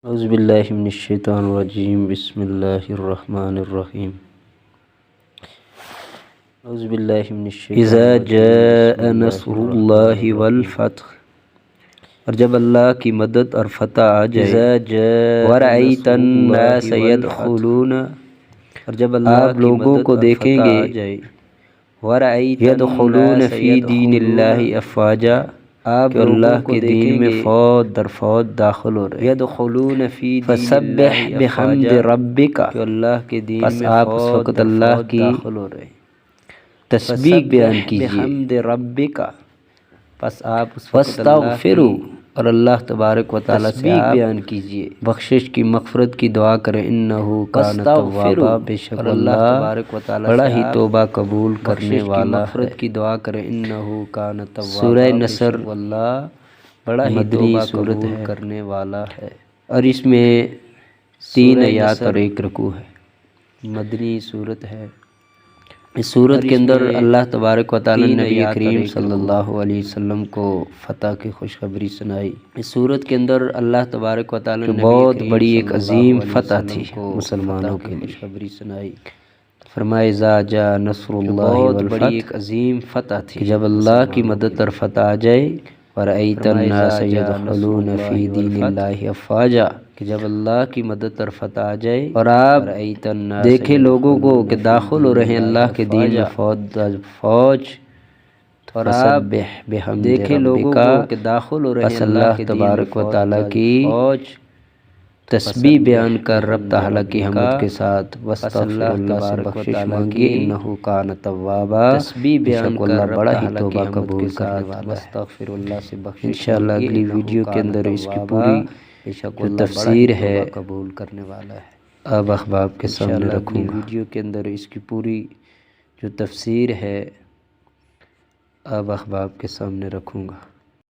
اعوذ باللہ من الشیطان الرجیم بسم اللہ الرحمن الرحیم اعوذ باللہ من الشیطان اذا جاء نصر اللہ والفتح، اور جب اللہ کی مدد اور فتح آ جائے، اذا جاء ورأیت الناس يدخلون، اور جب آپ لوگوں کو دیکھیں گے، ورأیت يدخلون فی دین اللہ افواجا، آپ اللہ کے دین میں فوج در فوج داخل ہو رہے، یدخلون فی دین فسبح بحمد ربک، اللہ کے دین میں آپ اس وقت اللہ کی داخل ہو رہے، تسبیح بیان کیجئے، بحمد ربک، پس آپ اس وقت واستغفروا، اور اللہ تبارک و تعالیٰ سے آپ بیان کیجئے، بخشش کی مغفرت کی دعا کریں، انہو کان توابا، بے شک اللہ تبارک و تعالیٰ بڑا ہی توبہ قبول کرنے والا ہے، مغفرت کی دعا کریں، انہو کان توابا، سورہ نصر واللہ بڑا ہی توبہ قبول کرنے والا ہے، اور اس میں 3 آیات اور 1 رکوع ہے، مدنی صورت ہے۔ اس صورت کے اندر اللہ تبارک و تعالیٰ نے نبی کریم صلی اللہ علیہ وسلم کو فتح کی خوشخبری سنائی۔ اس صورت کے اندر اللہ تبارک و تعالیٰ نے بہت بڑی ایک عظیم فتح تھی مسلمانوں کے لیے، خوشخبری سنائی، فرمایا اذا جاء نصر اللہ والفتح، بڑی ایک عظیم فتح تھی جب اللہ کی مدد اور فتح آ جائے، ورأیت الناس يدخلون فی دین اللہ افواجا، کہ جب اللہ کی مدد اور فتح آ جائے اور آپ دیکھیں لوگوں کو کہ داخل ہو رہے ہیں اللہ کے دین میں فوج، اور آپ دیکھیں لوگوں کو کہ داخل ہو رہے ہیں اللہ تبارک و تعالیٰ کی فوج، تسبیح بیان کر رب تعالیٰ کی حمد کے ساتھ واستغفر اللہ سے بخشش مانگی، انہو کان توابا، تسبیح بیان کر رب تعالیٰ کی حمد کے ساتھ واستغفر اللہ سے بخشش مانگی، انشاءاللہ اگلی ویڈیو کے اندر اس کی پوری جو تفسیر ہے قبول کرنے والا ہے، اب احباب کے سامنے رکھوں گا، ویڈیو کے اندر اس کی پوری جو تفسیر ہے اب احباب کے سامنے رکھوں گا۔